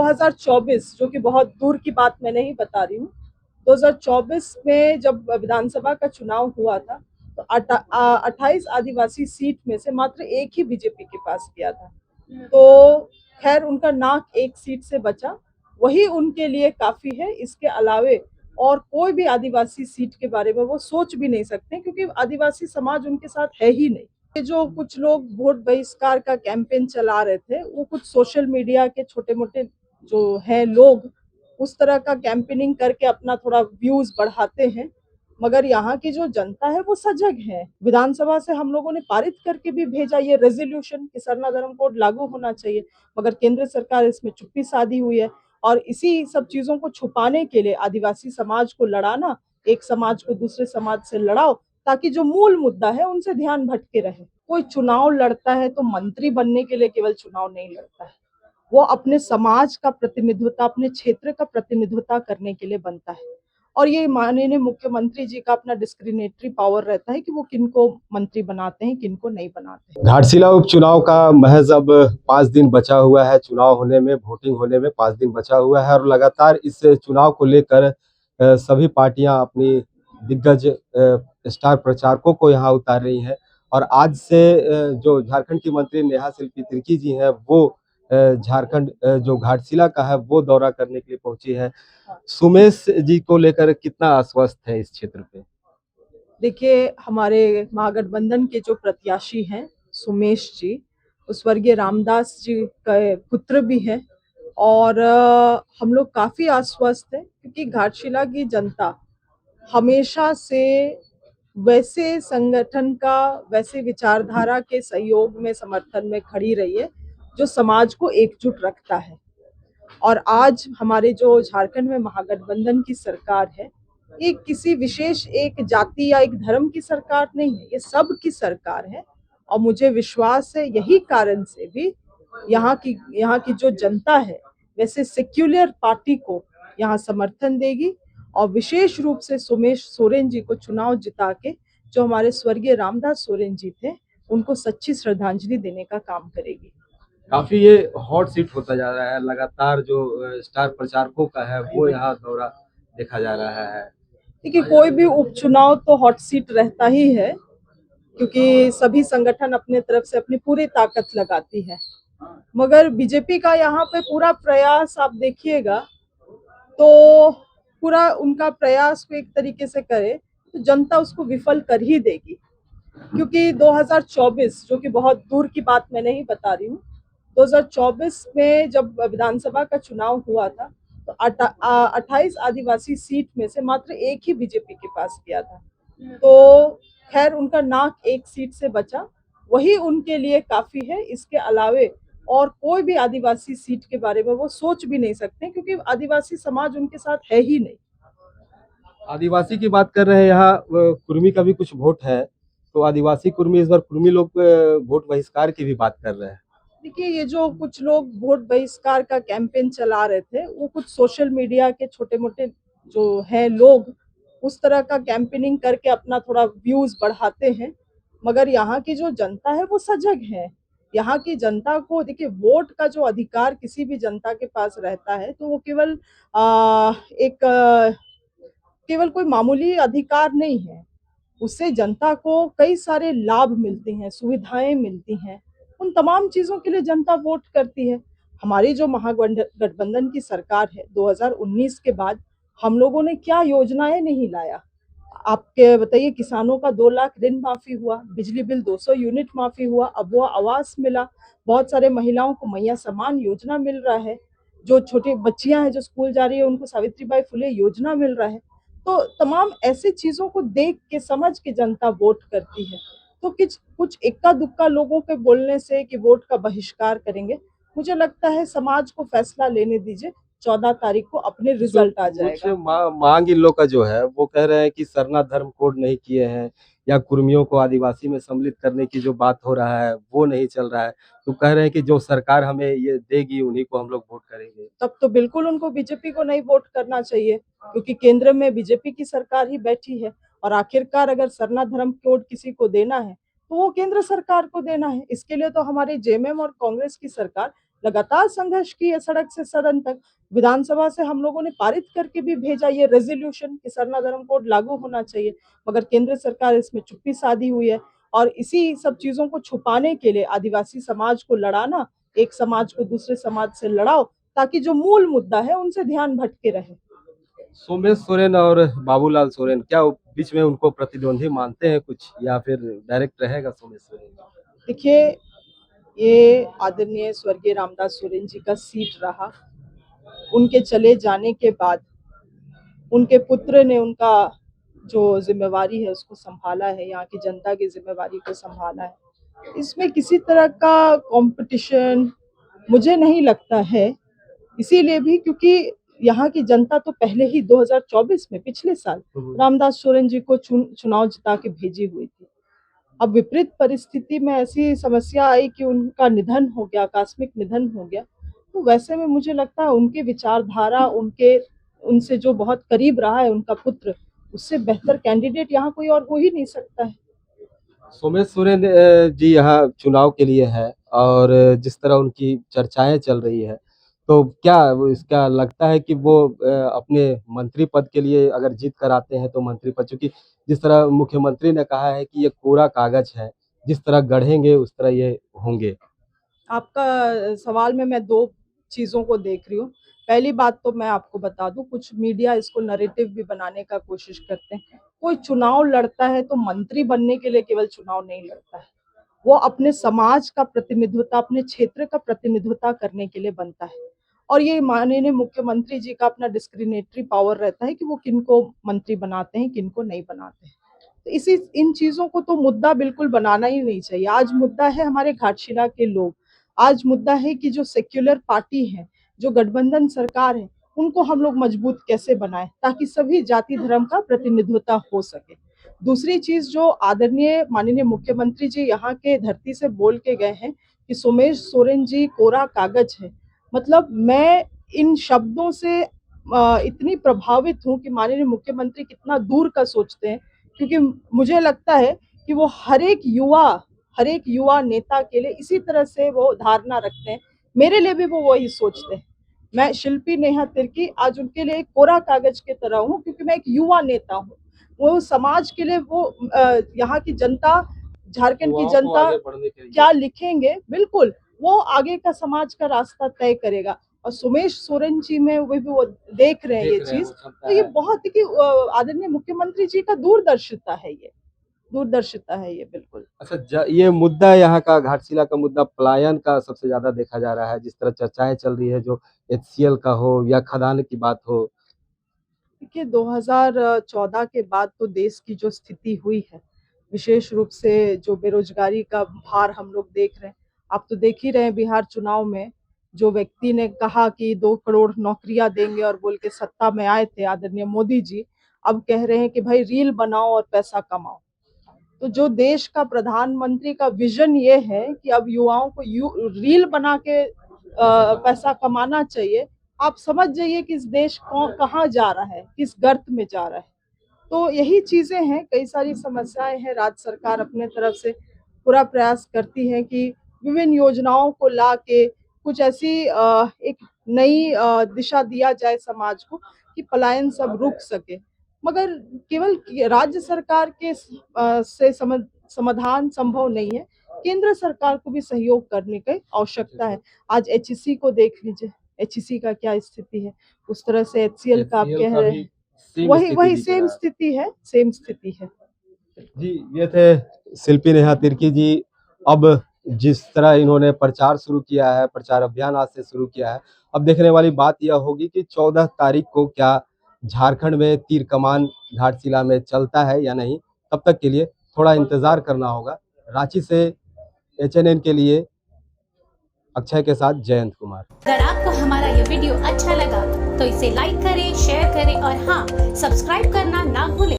2024 जो कि बहुत दूर की बात मैं नहीं बता रही हूँ। 2024 में जब विधानसभा का चुनाव हुआ था तो 28 आदिवासी सीट में से मात्र एक ही बीजेपी के पास गया था। तो खैर उनका नाक एक सीट से बचा, वही उनके लिए काफी है। इसके अलावे और कोई भी आदिवासी सीट के बारे में वो सोच भी नहीं सकते, क्योंकि आदिवासी समाज उनके साथ है ही नहीं। ये जो कुछ लोग वोट बहिष्कार का कैंपेन चला रहे थे, वो कुछ सोशल मीडिया के छोटे मोटे जो हैं लोग उस तरह का कैंपेनिंग करके अपना थोड़ा व्यूज बढ़ाते हैं। मगर यहाँ की जो जनता है वो सजग है। विधानसभा से हम लोगों ने पारित करके भी भेजा ये रेजोल्यूशन कि सरना धर्म कोड लागू होना चाहिए, मगर केंद्र सरकार इसमें चुप्पी साधी हुई है। और इसी सब चीजों को छुपाने के लिए आदिवासी समाज को लड़ाना, एक समाज को दूसरे समाज से लड़ाओ ताकि जो मूल मुद्दा है उनसे ध्यान भटके रहे। कोई चुनाव लड़ता है तो मंत्री बनने के लिए केवल चुनाव नहीं लड़ता है, वो अपने समाज का प्रतिनिधित्व, अपने क्षेत्र का प्रतिनिधित्व करने के लिए बनता है। और ये माननीय मुख्यमंत्री जी का अपना डिस्क्रिमिनेटरी पावर रहता है कि वो किनको मंत्री बनाते हैं, किनको नहीं बनाते हैं। घाटशिला उपचुनाव का महज अब 5 दिन बचा हुआ है। चुनाव होने में, वोटिंग होने में 5 दिन बचा हुआ है और लगातार इस चुनाव को लेकर सभी पार्टियां अपनी दिग्गज स्टार प्रचारकों को यहां उतार रही हैं। और आज से जो झारखंड की मंत्री नेहा शिल्पी तिर्की जी हैं, वो झारखंड जो घाटशिला का है वो दौरा करने के लिए पहुंची है। सुमेश जी को लेकर कितना आश्वस्त है इस क्षेत्र पे? देखिए, हमारे महागठबंधन के जो प्रत्याशी हैं सुमेश जी, वो स्वर्गीय रामदास जी के पुत्र भी हैं। और हम लोग काफी आश्वस्त हैं, क्योंकि घाटशिला की जनता हमेशा से वैसे संगठन का, वैसे विचारधारा के सहयोग में, समर्थन में खड़ी रही है जो समाज को एकजुट रखता है। और आज हमारे जो झारखंड में महागठबंधन की सरकार है, ये किसी विशेष एक जाति या एक धर्म की सरकार नहीं है, ये सब की सरकार है। और मुझे विश्वास है यही कारण से भी यहाँ की जो जनता है वैसे सेक्युलर पार्टी को यहाँ समर्थन देगी। और विशेष रूप से सोमेश सोरेन जी को चुनाव जिता के जो हमारे स्वर्गीय रामदास सोरेन जी थे उनको सच्ची श्रद्धांजलि देने का काम करेगी। काफी ये हॉट सीट होता जा रहा है, लगातार जो स्टार प्रचारकों का है वो यहाँ दौरा देखा जा रहा है। देखिए, कोई भी उपचुनाव तो हॉट सीट रहता ही है, क्योंकि सभी संगठन अपने तरफ से अपनी पूरी ताकत लगाती है। मगर बीजेपी का यहाँ पे पूरा प्रयास आप देखिएगा तो पूरा उनका प्रयास को एक तरीके से करे तो जनता उसको विफल कर ही देगी। क्योंकि 2024 जो कि बहुत दूर की बात मैं नहीं बता रही हूँ, 2024 में जब विधानसभा का चुनाव हुआ था तो 28 आदिवासी सीट में से मात्र एक ही बीजेपी के पास गया था। तो खैर उनका नाक एक सीट से बचा, वही उनके लिए काफी है। इसके अलावे और कोई भी आदिवासी सीट के बारे में वो सोच भी नहीं सकते, क्योंकि आदिवासी समाज उनके साथ है ही नहीं। आदिवासी की बात कर रहे हैं, यहाँ कुर्मी का भी कुछ वोट है, तो आदिवासी कुर्मी इस बार कुर्मी लोग वोट बहिष्कार की भी बात कर रहे हैं। देखिए, ये जो कुछ लोग वोट बहिष्कार का कैंपेन चला रहे थे, वो कुछ सोशल मीडिया के छोटे मोटे जो हैं लोग उस तरह का कैंपेनिंग करके अपना थोड़ा व्यूज बढ़ाते हैं। मगर यहाँ की जो जनता है वो सजग है। यहाँ की जनता को देखिए, वोट का जो अधिकार किसी भी जनता के पास रहता है तो वो केवल एक केवल कोई मामूली अधिकार नहीं है। उससे जनता को कई सारे लाभ मिलते हैं, सुविधाएं मिलती हैं। उन तमाम चीजों के लिए जनता वोट करती है। हमारी जो महागठबंधन की सरकार है, 2019 के बाद हम लोगों ने क्या योजनाएं नहीं लाया। आपके बताइए, किसानों का 2 लाख ऋण माफी हुआ, बिजली बिल 200 यूनिट माफी हुआ, अब वो आवास मिला, बहुत सारे महिलाओं को मैया सम्मान योजना मिल रहा है, जो छोटी बच्चियां हैं जो स्कूल जा रही है उनको सावित्रीबाई फुले योजना मिल रहा है। तो तमाम ऐसी चीजों को देख के, समझ के जनता वोट करती है। तो कुछ कुछ इक्का दुक्का लोगों के बोलने से कि वोट का बहिष्कार करेंगे, मुझे लगता है समाज को फैसला लेने दीजिए। 14 तारीख को अपने रिजल्ट आ जाएगा। मांग इन लोग का जो है वो कह रहे हैं कि सरना धर्म कोड नहीं किए हैं, या कुर्मियों को आदिवासी में सम्मिलित करने की जो बात हो रहा है वो नहीं चल रहा है। तो कह रहे हैं कि जो सरकार हमें ये देगी उन्हीं को हम लोग वोट करेंगे। तब तो बिल्कुल उनको बीजेपी को नहीं वोट करना चाहिए, क्योंकि केंद्र में बीजेपी की सरकार ही बैठी है। और आखिरकार अगर सरना धर्म कोड किसी को देना है तो वो केंद्र सरकार को देना है। इसके लिए तो हमारे जेएमएम और कांग्रेस की सरकार लगातार संघर्ष किए सड़क से सदन तक। विधानसभा से हम लोगों ने पारित करके भी भेजा ये रेजोल्यूशन कि सरना धर्म कोड लागू होना चाहिए, मगर केंद्र सरकार इसमें चुप्पी साधी हुई है। और इसी सब चीजों को छुपाने के लिए आदिवासी समाज को लड़ाना, एक समाज को दूसरे समाज से लड़ाओ, ताकि जो मूल मुद्दा है उनसे ध्यान भटके रहे। सोमेश सोरेन और बाबूलाल सोरेन क्या बीच में उनको प्रतिद्वंदी मानते हैं कुछ, या फिर डायरेक्ट रहेगा सोमेश सोरेन? देखिए, ये आदरणीय स्वर्गीय रामदास सोरेन जी का सीट रहा। उनके चले जाने के बाद उनके पुत्र ने उनका जो जिम्मेवारी है उसको संभाला है, यहाँ की जनता की जिम्मेवारी को संभाला है। इसमें किसी तरह का कंपटीशन मुझे नहीं लगता है, इसीलिए भी क्योंकि यहाँ की जनता तो पहले ही 2024 में पिछले साल रामदास सोरेन जी को चुनाव जिता के भेजी हुई थी। अब विपरीत परिस्थिति में ऐसी समस्या आई कि उनका निधन हो गया, आकस्मिक निधन हो गया, तो वैसे में मुझे लगता है उनके विचारधारा, उनसे जो बहुत करीब रहा है उनका पुत्र, उससे बेहतर कैंडिडेट यहाँ कोई और हो ही नहीं सकता है। सोमेश सोरेन जी यहाँ चुनाव के लिए है, और जिस तरह उनकी चर्चाएं चल रही है, तो क्या इसका लगता है कि वो अपने मंत्री पद के लिए अगर जीत कर आते हैं तो मंत्री पद, क्योंकि जिस तरह मुख्यमंत्री ने कहा है कि ये कोरा कागज है, जिस तरह गढ़ेंगे उस तरह ये होंगे। आपका सवाल में मैं दो चीजों को देख रही हूँ। पहली बात तो मैं आपको बता दूं, कुछ मीडिया इसको नैरेटिव भी बनाने का कोशिश करते हैं। कोई चुनाव लड़ता है तो मंत्री बनने के लिए केवल चुनाव नहीं लड़ता है, वो अपने समाज का प्रतिनिधित्व, अपने क्षेत्र का प्रतिनिधित्व करने के लिए बनता है। और ये माननीय मुख्यमंत्री जी का अपना डिस्क्रिमिनेटरी पावर रहता है कि वो किनको मंत्री बनाते हैं, किनको नहीं बनाते हैं। तो इन चीजों को तो मुद्दा बिल्कुल बनाना ही नहीं चाहिए। आज मुद्दा है हमारे घाटशिला के लोग, आज मुद्दा है कि जो सेक्युलर पार्टी है, जो गठबंधन सरकार है, उनको हम लोग मजबूत कैसे बनाएं ताकि सभी जाति धर्म का प्रतिनिधित्व हो सके। दूसरी चीज, जो आदरणीय माननीय मुख्यमंत्री जी यहाँ के धरती से बोल के गए हैं कि सोमेश सोरेन जी कोरा कागज है, मतलब मैं इन शब्दों से इतनी प्रभावित हूँ कि माननीय मुख्यमंत्री कितना दूर का सोचते हैं, क्योंकि मुझे लगता है कि वो हर एक युवा नेता के लिए इसी तरह से वो धारणा रखते हैं। मेरे लिए भी वो वही सोचते हैं। मैं शिल्पी नेहा तिर्की आज उनके लिए एक कोरा कागज के तरह हूँ, क्योंकि मैं एक युवा नेता हूँ। वो समाज के लिए, वो यहाँ की जनता, झारखंड की जनता क्या लिखेंगे, बिल्कुल वो आगे का समाज का रास्ता तय करेगा। और सोमेश सोरेन जी में वो देख रहे हैं ये चीज, तो ये बहुत ही आदरणीय मुख्यमंत्री जी का दूरदर्शिता है, ये दूरदर्शिता है ये, बिल्कुल। अच्छा, ये मुद्दा यहाँ का घाटशिला का मुद्दा पलायन का सबसे ज्यादा देखा जा रहा है, जिस तरह चर्चाएं चल रही है, जो HCL का हो या खदान की बात हो। देखिए, 2014 के बाद तो देश की जो स्थिति हुई है, विशेष रूप से जो बेरोजगारी का भार हम लोग देख रहे हैं, आप तो देख ही रहे हैं बिहार चुनाव में जो व्यक्ति ने कहा कि 2 करोड़ नौकरियां देंगे और बोल के सत्ता में आए थे आदरणीय मोदी जी, अब कह रहे हैं कि भाई रील बनाओ और पैसा कमाओ। तो जो देश का प्रधानमंत्री का विजन ये है कि अब युवाओं को रील बना के पैसा कमाना चाहिए, आप समझ जाइए कि इस देश कहाँ जा रहा है, किस गर्त में जा रहा है। तो यही चीजें हैं, कई सारी समस्याएं हैं। राज्य सरकार अपने तरफ से पूरा प्रयास करती है कि विभिन्न योजनाओं को ला के कुछ ऐसी एक नई दिशा दिया जाए समाज को कि पलायन सब रुक सके, मगर केवल राज्य सरकार के से समाधान संभव नहीं है, केंद्र सरकार को भी सहयोग करने की आवश्यकता है। आज HEC को देख लीजिए, HEC का क्या स्थिति है, उस तरह से HCL का आप कह रहे हैं, वही सेम स्थिति है। जी, ये थे शिल्पी नेहा तिर्की जी। अब जिस तरह इन्होंने प्रचार शुरू किया है, प्रचार अभियान आज से शुरू किया है, अब देखने वाली बात यह होगी कि 14 तारीख को क्या झारखंड में तीर कमान घाटशिला में चलता है या नहीं। तब तक के लिए थोड़ा इंतजार करना होगा। रांची से HNN के लिए अक्षय के साथ जयंत कुमार। अगर आपको हमारा ये वीडियो अच्छा लगा तो इसे लाइक करें, शेयर करें और हाँ, सब्सक्राइब करना ना भूलें।